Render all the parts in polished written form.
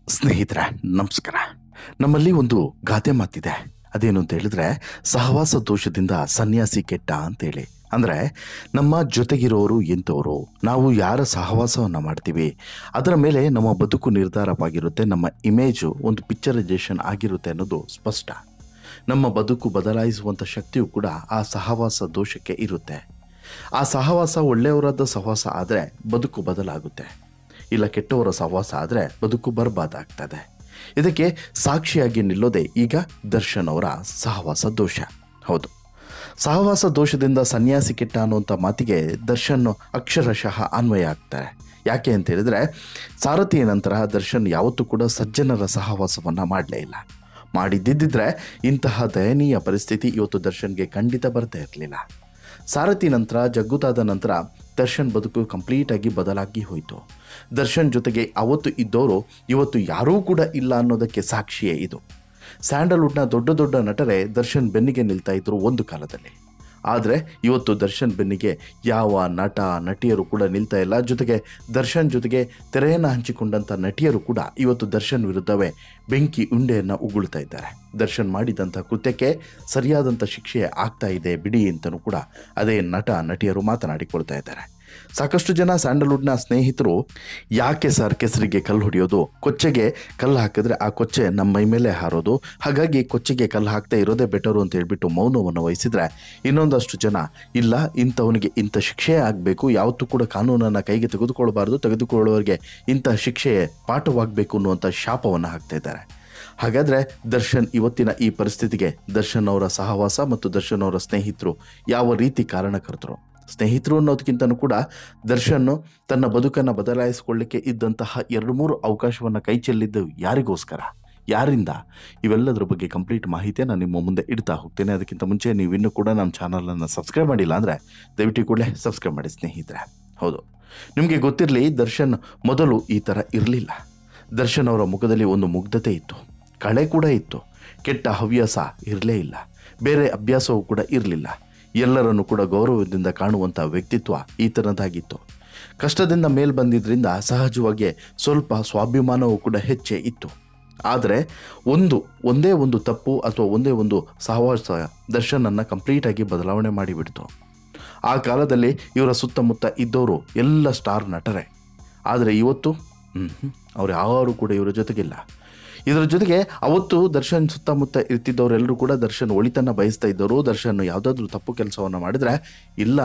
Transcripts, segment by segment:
ಸ್ನೇಹಿತರೆ, ನಮಸ್ಕಾರ. ನಮ್ಮಲ್ಲಿ ಒಂದು ಗಾದೆ ಮಾತಿದೆ. ಅದೇನು ಅಂತ ಹೇಳಿದ್ರೆ, ಸಹವಾಸ ದೋಷದಿಂದ ಸನ್ಯಾಸಿ ಕೆಟ್ಟ ಅಂತೇಳಿ. ಅಂದರೆ ನಮ್ಮ ಜೊತೆಗಿರೋರು ಎಂಥವರು, ನಾವು ಯಾರ ಸಹವಾಸವನ್ನು ಮಾಡ್ತೀವಿ, ಅದರ ಮೇಲೆ ನಮ್ಮ ಬದುಕು ನಿರ್ಧಾರವಾಗಿರುತ್ತೆ. ನಮ್ಮ ಇಮೇಜು ಒಂದು ಪಿಕ್ಚರೈಸೇಷನ್ ಆಗಿರುತ್ತೆ ಅನ್ನೋದು ಸ್ಪಷ್ಟ. ನಮ್ಮ ಬದುಕು ಬದಲಾಯಿಸುವಂಥ ಶಕ್ತಿಯು ಕೂಡ ಆ ಸಹವಾಸ ದೋಷಕ್ಕೆ ಇರುತ್ತೆ. ಆ ಸಹವಾಸ ಒಳ್ಳೆಯವರಾದ ಸಹವಾಸ ಆದರೆ ಬದುಕು ಬದಲಾಗುತ್ತೆ, ಇಲ್ಲ ಕೆಟ್ಟವರ ಸಹವಾಸ ಆದರೆ ಬದುಕು ಬರ್ಬಾದಾಗ್ತದೆ. ಇದಕ್ಕೆ ಸಾಕ್ಷಿಯಾಗಿ ನಿಲ್ಲೋದೇ ಈಗ ದರ್ಶನ್ ಅವರ ಸಹವಾಸ ದೋಷ. ಹೌದು, ಸಹವಾಸ ದೋಷದಿಂದ ಸನ್ಯಾಸಿ ಕೆಟ್ಟ ಅನ್ನುವಂಥ ಮಾತಿಗೆ ದರ್ಶನ್ ಅಕ್ಷರಶಃ ಅನ್ವಯ ಆಗ್ತಾರೆ. ಯಾಕೆ ಅಂತ ಹೇಳಿದರೆ, ಸಾರಥಿಯ ನಂತರ ದರ್ಶನ್ ಯಾವತ್ತೂ ಕೂಡ ಸಜ್ಜನರ ಸಹವಾಸವನ್ನು ಮಾಡಲೇ ಇಲ್ಲ. ಮಾಡಿದ್ದಿದ್ದರೆ ಇಂತಹ ದಯನೀಯ ಪರಿಸ್ಥಿತಿ ಇವತ್ತು ದರ್ಶನ್ಗೆ ಖಂಡಿತ ಬರ್ತಾ ಇರಲಿಲ್ಲ. ಸಾರಥಿ ನಂತರ, ಜಗ್ಗುತಾದ ನಂತರ ದರ್ಶನ್ ಬದುಕು ಕಂಪ್ಲೀಟಾಗಿ ಬದಲಾಗಿ ಹೋಯಿತು. ದರ್ಶನ್ ಜೊತೆಗೆ ಅವತ್ತು ಇದ್ದವರು ಇವತ್ತು ಯಾರೂ ಕೂಡ ಇಲ್ಲ ಅನ್ನೋದಕ್ಕೆ ಸಾಕ್ಷಿಯೇ ಇದು. ಸ್ಯಾಂಡಲ್ವುಡ್ನ ದೊಡ್ಡ ದೊಡ್ಡ ನಟರೇ ದರ್ಶನ್ ಬೆನ್ನಿಗೆ ನಿಲ್ತಾ ಇದ್ರು ಒಂದು ಕಾಲದಲ್ಲಿ. ಆದರೆ ಇವತ್ತು ದರ್ಶನ್ ಬೆನ್ನಿಗೆ ಯಾವ ನಟ ನಟಿಯರು ಕೂಡ ನಿಲ್ತಾ ಇಲ್ಲ. ಜೊತೆಗೆ ದರ್ಶನ್ ಜೊತೆಗೆ ತೆರೆಯನ್ನು ಹಂಚಿಕೊಂಡಂಥ ನಟಿಯರು ಕೂಡ ಇವತ್ತು ದರ್ಶನ್ ವಿರುದ್ಧವೇ ಬೆಂಕಿ ಉಂಡೆಯನ್ನು ಉಗುಳ್ತಾ ಇದ್ದಾರೆ. ದರ್ಶನ್ ಮಾಡಿದಂಥ ಕೃತ್ಯಕ್ಕೆ ಸರಿಯಾದಂಥ ಶಿಕ್ಷೆ ಆಗ್ತಾ ಇದೆ ಬಿಡಿ ಅಂತಲೂ ಕೂಡ ಅದೇ ನಟ ನಟಿಯರು ಮಾತನಾಡಿಕೊಳ್ತಾ ಇದ್ದಾರೆ. ಸಾಕಷ್ಟು ಜನ ಸ್ಯಾಂಡಲ್ವುಡ್ನ ಸ್ನೇಹಿತರು, ಯಾಕೆ ಸರ್ ಕೆಸರಿಗೆ ಕಲ್ಲು ಹೊಡೆಯೋದು, ಕೊಚ್ಚೆಗೆ ಕಲ್ಲು ಹಾಕಿದ್ರೆ ಆ ಕೊಚ್ಚೆ ನಮ್ಮ ಮೈ ಮೇಲೆ ಹಾರೋದು, ಹಾಗಾಗಿ ಕೊಚ್ಚೆಗೆ ಕಲ್ಲು ಹಾಕ್ತಾ ಇರೋದೇ ಬೆಟರು ಅಂತ ಹೇಳ್ಬಿಟ್ಟು ಮೌನವನ್ನು ವಹಿಸಿದರೆ, ಇನ್ನೊಂದಷ್ಟು ಜನ ಇಲ್ಲ, ಇಂಥವನಿಗೆ ಇಂಥ ಶಿಕ್ಷೆ ಆಗಬೇಕು, ಯಾವತ್ತೂ ಕೂಡ ಕಾನೂನನ್ನು ಕೈಗೆ ತೆಗೆದುಕೊಳ್ಬಾರ್ದು, ತೆಗೆದುಕೊಳ್ಳುವವರಿಗೆ ಇಂಥ ಶಿಕ್ಷೆ ಪಾಠವಾಗಬೇಕು ಅನ್ನುವಂಥ ಶಾಪವನ್ನು ಹಾಕ್ತಾ ಇದ್ದಾರೆ. ಹಾಗಾದರೆ ದರ್ಶನ್ ಇವತ್ತಿನ ಈ ಪರಿಸ್ಥಿತಿಗೆ ದರ್ಶನ್ ಅವರ ಸಹವಾಸ ಮತ್ತು ದರ್ಶನ್ ಅವರ ಸ್ನೇಹಿತರು ಯಾವ ರೀತಿ ಕಾರಣಕರ್ತರು? ಸ್ನೇಹಿತರು ಅನ್ನೋದಕ್ಕಿಂತನೂ ಕೂಡ ದರ್ಶನ್ ತನ್ನ ಬದುಕನ್ನು ಬದಲಾಯಿಸಿಕೊಳ್ಳಿಕ್ಕೆ ಇದ್ದಂತಹ 2-3 ಅವಕಾಶವನ್ನು ಕೈ ಚೆಲ್ಲಿದ್ದು ಯಾರಿಗೋಸ್ಕರ, ಯಾರಿಂದ? ಇವೆಲ್ಲದರ ಬಗ್ಗೆ ಕಂಪ್ಲೀಟ್ ಮಾಹಿತಿಯನ್ನು ನಿಮ್ಮ ಮುಂದೆ ಇಡ್ತಾ ಹೋಗ್ತೇನೆ. ಅದಕ್ಕಿಂತ ಮುಂಚೆ ನೀವು ಇನ್ನೂ ಕೂಡ ನಮ್ಮ ಚಾನಲನ್ನು ಸಬ್ಸ್ಕ್ರೈಬ್ ಮಾಡಿಲ್ಲ ಅಂದರೆ ದಯವಿಟ್ಟು ಕೂಡಲೇ ಸಬ್ಸ್ಕ್ರೈಬ್ ಮಾಡಿ ಸ್ನೇಹಿತರೆ. ಹೌದು, ನಿಮಗೆ ಗೊತ್ತಿರಲಿ, ದರ್ಶನ್ ಮೊದಲು ಈ ಥರ ಇರಲಿಲ್ಲ. ದರ್ಶನ್ ಅವರ ಮುಖದಲ್ಲಿ ಒಂದು ಮುಗ್ಧತೆ ಇತ್ತು, ಕಳೆ ಕೂಡ ಇತ್ತು, ಕೆಟ್ಟ ಹವ್ಯಾಸ ಇರಲೇ ಇಲ್ಲ, ಬೇರೆ ಅಭ್ಯಾಸವೂ ಕೂಡ ಇರಲಿಲ್ಲ. ಎಲ್ಲರನ್ನು ಕೂಡ ಗೌರವದಿಂದ ಕಾಣುವಂಥ ವ್ಯಕ್ತಿತ್ವ ಈ ಥರದ್ದಾಗಿತ್ತು. ಕಷ್ಟದಿಂದ ಮೇಲ್ ಬಂದಿದ್ದರಿಂದ ಸಹಜವಾಗಿ ಸ್ವಲ್ಪ ಸ್ವಾಭಿಮಾನವೂ ಕೂಡ ಹೆಚ್ಚೇ ಇತ್ತು. ಆದರೆ ಒಂದೇ ಒಂದು ತಪ್ಪು ಅಥವಾ ಒಂದೇ ಒಂದು ಸಹವಾಸ ದರ್ಶನನ್ನು ಕಂಪ್ಲೀಟಾಗಿ ಬದಲಾವಣೆ ಮಾಡಿಬಿಡ್ತು. ಆ ಕಾಲದಲ್ಲಿ ಇವರ ಸುತ್ತಮುತ್ತ ಇದ್ದವರು ಎಲ್ಲ ಸ್ಟಾರ್ ನಟರೇ. ಆದರೆ ಇವತ್ತು ಅವ್ರು ಯಾರು ಕೂಡ ಇವರ ಜೊತೆಗಿಲ್ಲ. ಇದರ ಜೊತೆಗೆ ಅವತ್ತು ದರ್ಶನ್ ಸುತ್ತಮುತ್ತ ಇರ್ತಿದ್ದವರೆಲ್ಲರೂ ಕೂಡ ದರ್ಶನ್ ಒಳಿತನ್ನು ಬಯಸ್ತಾ ಇದ್ದವರು. ದರ್ಶನ್ ಯಾವುದಾದ್ರೂ ತಪ್ಪು ಕೆಲಸವನ್ನು ಮಾಡಿದರೆ, ಇಲ್ಲ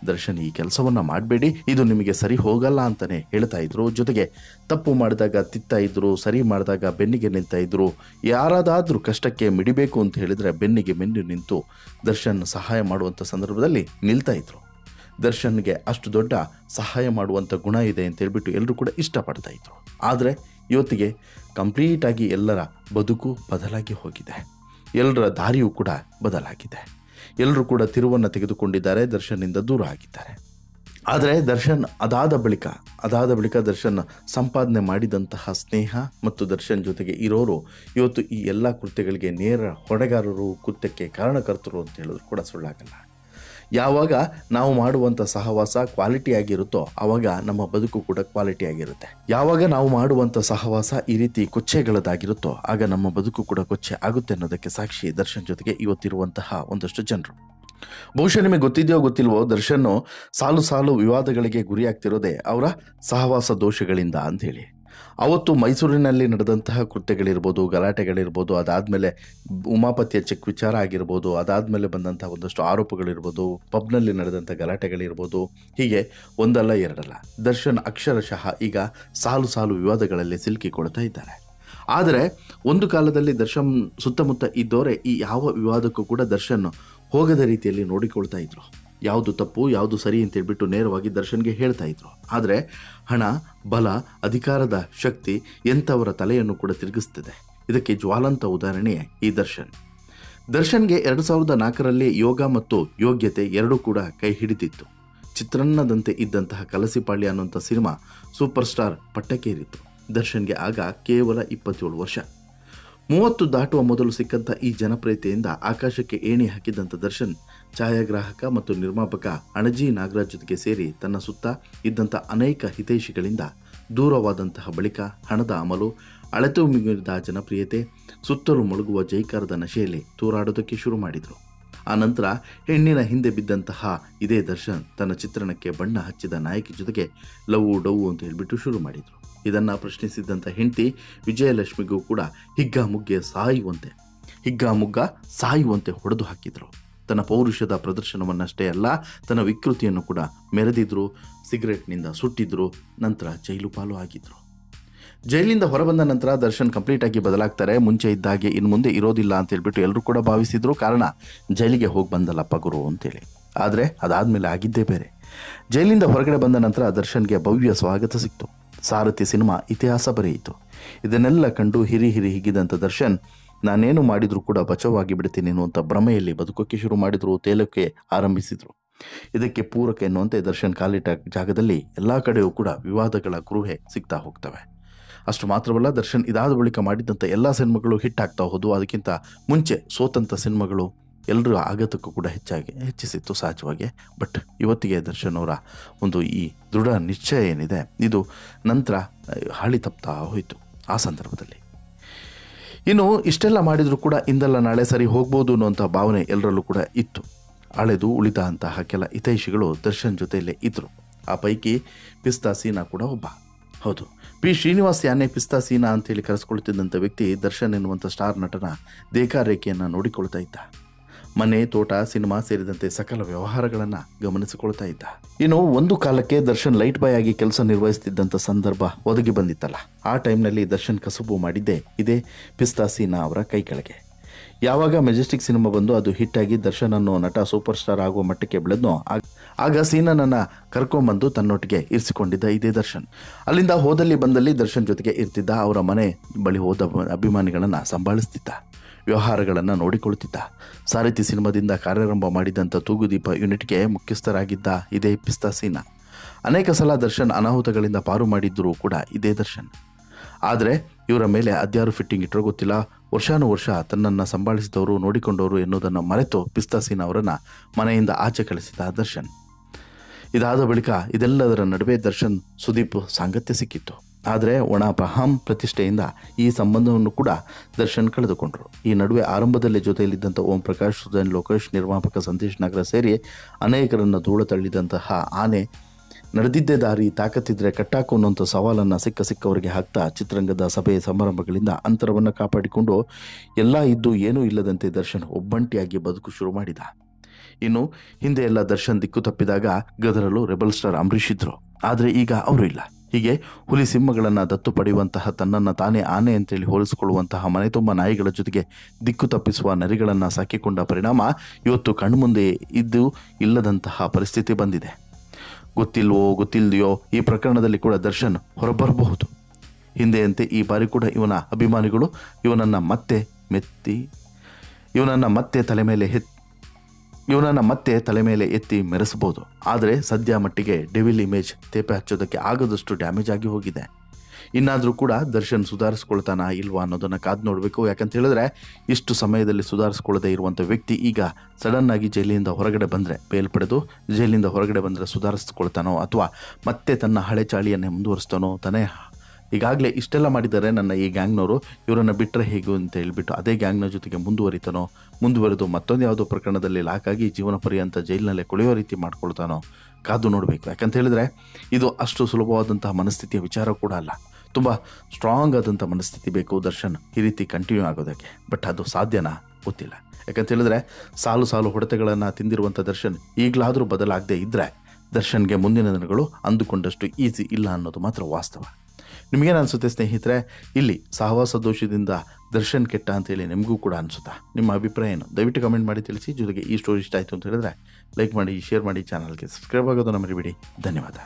ದರ್ಶನ್ ಈ ಕೆಲಸವನ್ನು ಮಾಡಬೇಡಿ, ಇದು ನಿಮಗೆ ಸರಿ ಹೋಗಲ್ಲ ಅಂತಲೇ ಹೇಳ್ತಾ ಇದ್ರು. ಜೊತೆಗೆ ತಪ್ಪು ಮಾಡಿದಾಗ ತಿತ್ತಾ ಇದ್ರು, ಸರಿ ಮಾಡಿದಾಗ ಬೆನ್ನಿಗೆ ನಿಲ್ತಾ ಇದ್ರು. ಯಾರಾದಾದರೂ ಕಷ್ಟಕ್ಕೆ ಮಿಡಿಬೇಕು ಅಂತ ಹೇಳಿದರೆ ಬೆನ್ನಿಗೆ ಬೆನ್ನು ನಿಂತು ದರ್ಶನ್ ಸಹಾಯ ಮಾಡುವಂಥ ಸಂದರ್ಭದಲ್ಲಿ ನಿಲ್ತಾ ಇದ್ರು. ದರ್ಶನ್ಗೆ ಅಷ್ಟು ದೊಡ್ಡ ಸಹಾಯ ಮಾಡುವಂಥ ಗುಣ ಇದೆ ಅಂತ ಹೇಳ್ಬಿಟ್ಟು ಎಲ್ಲರೂ ಕೂಡ ಇಷ್ಟಪಡ್ತಾ ಇದ್ರು. ಆದರೆ ಇವತ್ತಿಗೆ ಕಂಪ್ಲೀಟಾಗಿ ಎಲ್ಲರ ಬದುಕು ಬದಲಾಗಿ ಹೋಗಿದೆ, ಎಲ್ಲರ ದಾರಿಯೂ ಕೂಡ ಬದಲಾಗಿದೆ. ಎಲ್ಲರೂ ಕೂಡ ತಿರುವನ್ನು ತೆಗೆದುಕೊಂಡಿದ್ದಾರೆ, ದರ್ಶನ್ನಿಂದ ದೂರ ಆಗಿದ್ದಾರೆ. ಆದರೆ ದರ್ಶನ್ ಅದಾದ ಬಳಿಕ ದರ್ಶನ್ ಸಂಪಾದನೆ ಮಾಡಿದಂತಹ ಸ್ನೇಹ ಮತ್ತು ದರ್ಶನ್ ಜೊತೆಗೆ ಇರೋರು ಇವತ್ತು ಈ ಎಲ್ಲ ಕೃತ್ಯಗಳಿಗೆ ನೇರ ಹೊಣೆಗಾರರು, ಕೃತ್ಯಕ್ಕೆ ಕಾರಣಕರ್ತರು ಅಂತ ಹೇಳಿದ್ರು ಕೂಡ ಸುಳ್ಳಾಗಲ್ಲ. ಯಾವಾಗ ನಾವು ಮಾಡುವಂಥ ಸಹವಾಸ ಕ್ವಾಲಿಟಿ ಆಗಿರುತ್ತೋ ಆವಾಗ ನಮ್ಮ ಬದುಕು ಕೂಡ ಕ್ವಾಲಿಟಿ ಆಗಿರುತ್ತೆ. ಯಾವಾಗ ನಾವು ಮಾಡುವಂಥ ಸಹವಾಸ ಈ ರೀತಿ ಕೊಚ್ಚೆಗಳದಾಗಿರುತ್ತೋ ಆಗ ನಮ್ಮ ಬದುಕು ಕೂಡ ಕೊಚ್ಚೆ ಆಗುತ್ತೆ ಅನ್ನೋದಕ್ಕೆ ಸಾಕ್ಷಿ ದರ್ಶನ್ ಜೊತೆಗೆ ಇವತ್ತಿರುವಂತಹ ಒಂದಷ್ಟು ಜನರು. ಬಹುಶಃ ನಿಮಗೆ ಗೊತ್ತಿದೆಯೋ ಗೊತ್ತಿಲ್ವೋ, ದರ್ಶನ್ ಸಾಲು ವಿವಾದಗಳಿಗೆ ಗುರಿಯಾಗ್ತಿರೋದೇ ಅವರ ಸಹವಾಸ ದೋಷಗಳಿಂದ ಅಂಥೇಳಿ. ಅವತ್ತು ಮೈಸೂರಿನಲ್ಲಿ ನಡೆದಂತಹ ಕೃತ್ಯಗಳಿರ್ಬೋದು, ಗಲಾಟೆಗಳಿರ್ಬೋದು, ಅದಾದಮೇಲೆ ಉಮಾಪತಿಯ ಚೆಕ್ ವಿಚಾರ ಆಗಿರ್ಬೋದು, ಅದಾದಮೇಲೆ ಬಂದಂಥ ಒಂದಷ್ಟು ಆರೋಪಗಳಿರ್ಬೋದು, ಪಬ್ನಲ್ಲಿ ನಡೆದಂಥ ಗಲಾಟೆಗಳಿರ್ಬೋದು, ಹೀಗೆ ಒಂದಲ್ಲ ಎರಡಲ್ಲ ದರ್ಶನ್ ಅಕ್ಷರಶಃ ಈಗ ಸಾಲು ವಿವಾದಗಳಲ್ಲಿ ಸಿಲುಕಿಕೊಳ್ತಾ ಇದ್ದಾರೆ. ಆದರೆ ಒಂದು ಕಾಲದಲ್ಲಿ ದರ್ಶನ್ ಸುತ್ತಮುತ್ತ ಇದ್ದವರೇ ಈ ಯಾವ ವಿವಾದಕ್ಕೂ ಕೂಡ ದರ್ಶನ್ ಹೋಗದ ರೀತಿಯಲ್ಲಿ ನೋಡಿಕೊಳ್ತಾ ಇದ್ರು. ಯಾವುದು ತಪ್ಪು ಯಾವುದು ಸರಿ ಅಂತೇಳ್ಬಿಟ್ಟು ನೇರವಾಗಿ ದರ್ಶನ್ಗೆ ಹೇಳ್ತಾ ಇದ್ರು. ಆದರೆ ಹಣ, ಬಲ, ಅಧಿಕಾರದ ಶಕ್ತಿ ಎಂಥವರ ತಲೆಯನ್ನು ಕೂಡ ತಿರುಗಿಸ್ತದೆ. ಇದಕ್ಕೆ ಜ್ವಾಲಂತ ಉದಾಹರಣೆಯೇ ಈ ದರ್ಶನ್ಗೆ 2004ರಲ್ಲಿ ಯೋಗ ಮತ್ತು ಯೋಗ್ಯತೆ ಎರಡೂ ಕೂಡ ಕೈ ಹಿಡಿದಿತ್ತು. ಚಿತ್ರಾನ್ನದಂತೆ ಇದ್ದಂತಹ ಕಲಸಿಪಾಳ್ಯ ಅನ್ನುವಂಥ ಸಿನಿಮಾ ಸೂಪರ್ ಸ್ಟಾರ್ ಪಟ್ಟಕ್ಕೇರಿತ್ತು. ದರ್ಶನ್ಗೆ ಆಗ ಕೇವಲ 27 ವರ್ಷ. 30 ದಾಟುವ ಮೊದಲು ಸಿಕ್ಕಂಥ ಈ ಜನಪ್ರಿಯತೆಯಿಂದ ಆಕಾಶಕ್ಕೆ ಏಣಿ ಹಾಕಿದಂಥ ದರ್ಶನ್ ಛಾಯಾಗ್ರಾಹಕ ಮತ್ತು ನಿರ್ಮಾಪಕ ಅಣಜಿ ನಾಗರಾಜ್ ಜೊತೆಗೆ ಸೇರಿ ತನ್ನ ಸುತ್ತ ಇದ್ದಂಥ ಅನೇಕ ಹಿತೈಷಿಗಳಿಂದ ದೂರವಾದಂತಹ ಬಳಿಕ ಹಣದ ಅಮಲು, ಅಳೆತು ಮಿಗಿದ ಜನಪ್ರಿಯತೆ, ಸುತ್ತಲೂ ಮುಳುಗುವ ಜೈಕಾರದ ನಶೆಯಲ್ಲಿ ತೂರಾಡೋದಕ್ಕೆ ಶುರು ಮಾಡಿದರು. ಆ ನಂತರ ಹೆಣ್ಣಿನ ಹಿಂದೆ ಬಿದ್ದಂತಹ ಇದೇ ದರ್ಶನ್ ತನ್ನ ಚಿತ್ರಣಕ್ಕೆ ಬಣ್ಣ ಹಚ್ಚಿದ ನಾಯಕಿ ಜೊತೆಗೆ ಲವ್ ಡವ್ ಅಂತ ಹೇಳಿಬಿಟ್ಟು ಶುರು ಮಾಡಿದರು. ಇದನ್ನು ಪ್ರಶ್ನಿಸಿದ್ದಂಥ ಹೆಂಡತಿ ವಿಜಯಲಕ್ಷ್ಮಿಗೂ ಕೂಡ ಹಿಗ್ಗಾಮುಗ್ಗ ಸಾಯುವಂತೆ ಹೊಡೆದು ಹಾಕಿದರು. ತನ್ನ ಪೌರುಷದ ಪ್ರದರ್ಶನವನ್ನಷ್ಟೇ ಅಲ್ಲ, ತನ್ನ ವಿಕೃತಿಯನ್ನು ಕೂಡ ಮೆರೆದಿದ್ರು, ಸಿಗರೆಟ್ನಿಂದ ಸುಟ್ಟಿದ್ರು, ನಂತರ ಜೈಲು ಪಾಲು ಆಗಿದ್ರು. ಜೈಲಿನಿಂದ ಹೊರಬಂದ ನಂತರ ದರ್ಶನ್ ಕಂಪ್ಲೀಟ್ ಆಗಿ ಬದಲಾಗ್ತಾರೆ. ಮುಂಚೆ ಇದ್ದಾಗೆ ಇನ್ನು ಮುಂದೆ ಇರೋದಿಲ್ಲ ಅಂತ ಹೇಳ್ಬಿಟ್ಟು ಎಲ್ಲರೂ ಕೂಡ ಭಾವಿಸಿದ್ರು. ಕಾರಣ ಜೈಲಿಗೆ ಹೋಗಿ ಬಂದಲ್ಲಪ್ಪ ಗುರು ಅಂತೇಳಿ. ಆದರೆ ಅದಾದಮೇಲೆ ಆಗಿದ್ದೇ ಬೇರೆ. ಜೈಲಿಂದ ಹೊರಗಡೆ ಬಂದ ನಂತರ ದರ್ಶನ್ಗೆ ಭವ್ಯ ಸ್ವಾಗತ ಸಿಕ್ತು. ಸಾರಥಿ ಸಿನಿಮಾ ಇತಿಹಾಸ ಬರೆಯಿತು. ಇದನ್ನೆಲ್ಲ ಕಂಡು ಹಿರಿ ಹಿಗ್ಗಿದಂಥ ದರ್ಶನ್ ನಾನೇನು ಮಾಡಿದರೂ ಕೂಡ ಬಚಾವಾಗಿ ಬಿಡ್ತೀನಿ ಅನ್ನುವಂಥ ಭ್ರಮೆಯಲ್ಲಿ ಬದುಕೋಕ್ಕೆ ಶುರು ಮಾಡಿದ್ರು, ತೇಲೋಕ್ಕೆ ಆರಂಭಿಸಿದರು. ಇದಕ್ಕೆ ಪೂರಕ ಎನ್ನುವಂತೆ ದರ್ಶನ್ ಕಾಲಿಟ್ಟ ಜಾಗದಲ್ಲಿ ಎಲ್ಲ ಕಡೆಯೂ ಕೂಡ ವಿವಾದಗಳ ಗುರುಹೆ ಸಿಗ್ತಾ ಹೋಗ್ತವೆ. ಅಷ್ಟು ಮಾತ್ರವಲ್ಲ, ದರ್ಶನ್ ಇದಾದ ಬಳಿಕ ಮಾಡಿದಂಥ ಎಲ್ಲ ಸಿನಿಮಾಗಳು ಹಿಟ್ ಆಗ್ತಾ ಹೋದವು. ಅದಕ್ಕಿಂತ ಮುಂಚೆ ಸೋತಂಥ ಸಿನಿಮಾಗಳು ಎಲ್ಲರ ಆಘಾತಕ್ಕೂ ಕೂಡ ಹೆಚ್ಚಿಸಿತ್ತು ಸಹಜವಾಗಿ. ಬಟ್ ಇವತ್ತಿಗೆ ದರ್ಶನ್ ಅವರ ಒಂದು ಈ ದೃಢ ನಿಶ್ಚಯ ಏನಿದೆ, ಇದು ನಂತರ ಹಾಳಿ ತಪ್ತಾ ಹೋಯಿತು ಆ ಸಂದರ್ಭದಲ್ಲಿ. ಇನ್ನು ಇಷ್ಟೆಲ್ಲ ಮಾಡಿದರೂ ಕೂಡ ಇಂದಲ್ಲ ನಾಳೆ ಸರಿ ಹೋಗ್ಬೋದು ಅನ್ನುವಂಥ ಭಾವನೆ ಎಲ್ಲರಲ್ಲೂ ಕೂಡ ಇತ್ತು. ಅಳೆದು ಉಳಿದ ಅಂತಹ ಕೆಲ ಹಿತೈಷಿಗಳು ದರ್ಶನ್ ಜೊತೆಯಲ್ಲೇ ಇದ್ದರು. ಆ ಪೈಕಿ ಪಿಸ್ತಾ ಸೀನಾ ಕೂಡ ಒಬ್ಬ. ಹೌದು, ಪಿ ಶ್ರೀನಿವಾಸ್ ಯಾನೆ ಪಿಸ್ತಾ ಸೀನಾ ಅಂತೇಳಿ ಕರೆಸ್ಕೊಳ್ತಿದ್ದಂಥ ವ್ಯಕ್ತಿ ದರ್ಶನ್ ಎನ್ನುವಂಥ ಸ್ಟಾರ್ ನಟನ ರೇಖೆಯನ್ನು ನೋಡಿಕೊಳ್ತಾ ಇದ್ದ. ಮನೆ, ತೋಟ, ಸಿನಿಮಾ ಸೇರಿದಂತೆ ಸಕಲ ವ್ಯವಹಾರಗಳನ್ನು ಗಮನಿಸಿಕೊಳ್ತಾ ಇದ್ದ. ಇನ್ನು ಒಂದು ಕಾಲಕ್ಕೆ ದರ್ಶನ್ ಲೈಟ್ ಬಾಯ್ ಆಗಿ ಕೆಲಸ ನಿರ್ವಹಿಸುತ್ತಿದ್ದಂಥ ಸಂದರ್ಭ ಒದಗಿ ಬಂದಿತ್ತಲ್ಲ, ಆ ಟೈಮ್ನಲ್ಲಿ ದರ್ಶನ್ ಕಸುಬು ಮಾಡಿದ್ದೆ ಇದೇ ಪಿಸ್ತಾ ಸೀನಾ ಅವರ ಕೈ ಕೆಳಗೆ. ಯಾವಾಗ ಮೆಜೆಸ್ಟಿಕ್ ಸಿನಿಮಾ ಬಂದು ಅದು ಹಿಟ್ಟಾಗಿ ದರ್ಶನ್ ಅನ್ನೋ ನಟ ಸೂಪರ್ ಸ್ಟಾರ್ ಆಗುವ ಮಟ್ಟಕ್ಕೆ ಬೆಳೆದ್ನೋ ಆಗ ಸೀನನನ್ನು ಕರ್ಕೊಂಬಂದು ತನ್ನೊಟ್ಟಿಗೆ ಇರಿಸಿಕೊಂಡಿದ್ದ ಇದೇ ದರ್ಶನ್. ಅಲ್ಲಿಂದ ಹೋದಲ್ಲಿ ಬಂದಲ್ಲಿ ದರ್ಶನ್ ಜೊತೆಗೆ ಇರ್ತಿದ್ದ. ಅವರ ಮನೆ ಬಳಿ ಹೋದ ಅಭಿಮಾನಿಗಳನ್ನು ಸಂಭಾಳಿಸ್ತಿದ್ದ, ವ್ಯವಹಾರಗಳನ್ನು ನೋಡಿಕೊಳ್ತಿದ್ದ. ಸಾರಥಿ ಸಿನಿಮಾದಿಂದ ಕಾರ್ಯಾರಂಭ ಮಾಡಿದಂಥ ತೂಗುದೀಪ ಯೂನಿಟ್ಗೆ ಮುಖ್ಯಸ್ಥರಾಗಿದ್ದ ಇದೇ ಪಿಸ್ತಾ ಸೀನಾ. ಅನೇಕ ಸಲ ದರ್ಶನ್ ಅನಾಹುತಗಳಿಂದ ಪಾರು ಮಾಡಿದ್ದರೂ ಕೂಡ ಇದೇ ದರ್ಶನ್. ಆದರೆ ಇವರ ಮೇಲೆ ಅದ್ಯಾರು ಫಿಟ್ಟಿಂಗ್ ಇಟ್ಟರೋ ಗೊತ್ತಿಲ್ಲ, ವರ್ಷಾನುವರ್ಷ ತನ್ನನ್ನು ಸಂಭಾಳಿಸಿದವರು, ನೋಡಿಕೊಂಡವರು ಎನ್ನುವುದನ್ನು ಮರೆತು ಪಿಸ್ತಾ ಸೀನಾ ಅವರನ್ನು ಮನೆಯಿಂದ ಆಚೆ ಕಳಿಸಿದ ದರ್ಶನ್. ಇದಾದ ಬಳಿಕ ಇದೆಲ್ಲದರ ನಡುವೆ ದರ್ಶನ್ ಸುದೀಪ್ ಸಾಂಗತ್ಯ ಸಿಕ್ಕಿತ್ತು. ಆದರೆ ಒಣ ಪ್ರತಿಷ್ಠೆಯಿಂದ ಈ ಸಂಬಂಧವನ್ನು ಕೂಡ ದರ್ಶನ್ ಕಳೆದುಕೊಂಡರು. ಈ ನಡುವೆ ಆರಂಭದಲ್ಲೇ ಜೊತೆಯಲ್ಲಿದ್ದಂಥ ಓಂ ಪ್ರಕಾಶ್, ಸುಧನ್, ಲೋಕೇಶ್, ನಿರ್ಮಾಪಕ ಸಂದೇಶ್ ನಗರ ಸೇರಿ ಅನೇಕರನ್ನು ಧೂಳ ತಳ್ಳಿದಂತಹ ಆನೆ ನಡೆದಿದ್ದೇ ದಾರಿ, ತಾಕತ್ತಿದ್ರೆ ಕಟ್ಟಾಕು ಅನ್ನೋಂಥ ಸವಾಲನ್ನು ಸಿಕ್ಕವರಿಗೆ ಹಾಕ್ತಾ ಚಿತ್ರರಂಗದ ಸಭೆ ಸಮಾರಂಭಗಳಿಂದ ಅಂತರವನ್ನು ಕಾಪಾಡಿಕೊಂಡು ಎಲ್ಲ ಇದ್ದು ಏನೂ ಇಲ್ಲದಂತೆ ದರ್ಶನ್ ಒಬ್ಬಂಟಿಯಾಗಿ ಬದುಕು ಶುರು ಮಾಡಿದ. ಇನ್ನು ಹಿಂದೆ ಎಲ್ಲ ದರ್ಶನ್ ದಿಕ್ಕು ತಪ್ಪಿದಾಗ ಗದರಲು ರೆಬಲ್ ಸ್ಟಾರ್ ಅಂಬರೀಷ್ ಇದ್ರು. ಆದರೆ ಈಗ ಅವರು ಇಲ್ಲ. ಹೀಗೆ ಹುಲಿ ಸಿಂಹಗಳನ್ನು ದತ್ತು ಪಡೆಯುವಂತಹ, ತನ್ನನ್ನು ತಾನೇ ಆನೆ ಅಂತೇಳಿ ಹೋಲಿಸಿಕೊಳ್ಳುವಂತಹ, ಮನೆ ತುಂಬ ನಾಯಿಗಳ ಜೊತೆಗೆ ದಿಕ್ಕು ತಪ್ಪಿಸುವ ನರಿಗಳನ್ನು ಸಾಕಿಕೊಂಡ ಪರಿಣಾಮ ಇವತ್ತು ಕಣ್ಮುಂದೆ ಇದ್ದು ಇಲ್ಲದಂತಹ ಪರಿಸ್ಥಿತಿ ಬಂದಿದೆ. ಗೊತ್ತಿಲ್ದೆಯೋ ಈ ಪ್ರಕರಣದಲ್ಲಿ ಕೂಡ ದರ್ಶನ್ ಹೊರಬರಬಹುದು. ಹಿಂದೆಯಂತೆ ಈ ಬಾರಿ ಕೂಡ ಇವನ ಅಭಿಮಾನಿಗಳು ಇವನನ್ನು ಮತ್ತೆ ತಲೆ ಮೇಲೆ ಎತ್ತಿ ಮೆರೆಸಬಹುದು. ಆದರೆ ಸದ್ಯ ಮಟ್ಟಿಗೆ ಡೆವಿಲ್ ಇಮೇಜ್ ತೇಪೆ ಹಚ್ಚೋದಕ್ಕೆ ಆಗದಷ್ಟು ಡ್ಯಾಮೇಜ್ ಆಗಿ ಹೋಗಿದೆ. ಇನ್ನಾದರೂ ಕೂಡ ದರ್ಶನ್ ಸುಧಾರಿಸ್ಕೊಳ್ತಾನಾ ಇಲ್ವಾ ಅನ್ನೋದನ್ನು ಕಾದು ನೋಡಬೇಕು. ಯಾಕಂತ ಹೇಳಿದ್ರೆ ಇಷ್ಟು ಸಮಯದಲ್ಲಿ ಸುಧಾರಿಸ್ಕೊಳ್ಳದೆ ಇರುವಂಥ ವ್ಯಕ್ತಿ ಈಗ ಸಡನ್ನಾಗಿ ಜೈಲಿನಿಂದ ಹೊರಗಡೆ ಬಂದರೆ, ಬೇಲ್ ಪಡೆದು ಜೈಲಿನಿಂದ ಹೊರಗಡೆ ಬಂದರೆ ಸುಧಾರಿಸ್ಕೊಳ್ತಾನೋ ಅಥವಾ ಮತ್ತೆ ತನ್ನ ಹಳೆ ಚಾಳಿಯನ್ನೇ ಮುಂದುವರಿಸ್ತಾನೋ. ಈಗಾಗಲೇ ಇಷ್ಟೆಲ್ಲ ಮಾಡಿದ್ದಾರೆ ನನ್ನ ಈ ಗ್ಯಾಂಗ್ನವರು, ಇವರನ್ನು ಬಿಟ್ಟರೆ ಹೇಗೆ ಅಂತ ಹೇಳ್ಬಿಟ್ಟು ಅದೇ ಗ್ಯಾಂಗ್ನ ಜೊತೆಗೆ ಮುಂದುವರೆದು ಮತ್ತೊಂದು ಯಾವುದೋ ಪ್ರಕರಣದಲ್ಲಿ ಲಾಕಾಗಿ ಜೀವನ ಪರ್ಯಂತ ಜೈಲಿನಲ್ಲೇ ಕೊಳೆಯೋ ರೀತಿ ಮಾಡ್ಕೊಳ್ತಾನೋ, ಕಾದು ನೋಡಬೇಕು. ಯಾಕಂತ ಹೇಳಿದ್ರೆ ಇದು ಅಷ್ಟು ಸುಲಭವಾದಂತಹ ಮನಸ್ಥಿತಿಯ ವಿಚಾರ ಕೂಡ ಅಲ್ಲ. ತುಂಬ ಸ್ಟ್ರಾಂಗ್ ಆದಂಥ ಮನಸ್ಥಿತಿ ಬೇಕು ದರ್ಶನ್ ಈ ರೀತಿ ಕಂಟಿನ್ಯೂ ಆಗೋದಕ್ಕೆ. ಬಟ್ ಅದು ಸಾಧ್ಯನಾ ಗೊತ್ತಿಲ್ಲ. ಯಾಕಂತ ಹೇಳಿದ್ರೆ ಸಾಲು ಹೊಡೆತಗಳನ್ನು ತಿಂದಿರುವಂಥ ದರ್ಶನ್ ಈಗಲಾದರೂ ಬದಲಾಗದೇ ಇದ್ದರೆ ದರ್ಶನ್ಗೆ ಮುಂದಿನ ದಿನಗಳು ಅಂದುಕೊಂಡಷ್ಟು ಈಸಿ ಇಲ್ಲ ಅನ್ನೋದು ಮಾತ್ರ ವಾಸ್ತವ. ನಿಮಗೇನು ಅನಿಸುತ್ತೆ ಸ್ನೇಹಿತರೆ? ಇಲ್ಲಿ ಸಹವಾಸ ದೋಷದಿಂದ ದರ್ಶನ್ ಕೆಟ್ಟ ಅಂತೇಳಿ ನಿಮಗೂ ಕೂಡ ಅನಿಸುತ್ತಾ? ನಿಮ್ಮ ಅಭಿಪ್ರಾಯ ಏನು? ದಯವಿಟ್ಟು ಕಮೆಂಟ್ ಮಾಡಿ ತಿಳಿಸಿ. ಜೊತೆಗೆ ಈ ಸ್ಟೋರಿ ಇಷ್ಟ ಆಯಿತು ಅಂತ ಹೇಳಿದ್ರೆ ಲೈಕ್ ಮಾಡಿ, ಶೇರ್ ಮಾಡಿ, ಚಾನಲ್ಗೆ ಸಬ್ಸ್ಕ್ರೈಬ್ ಆಗೋದನ್ನು ಮರಿಬೇಡಿ. ಧನ್ಯವಾದ.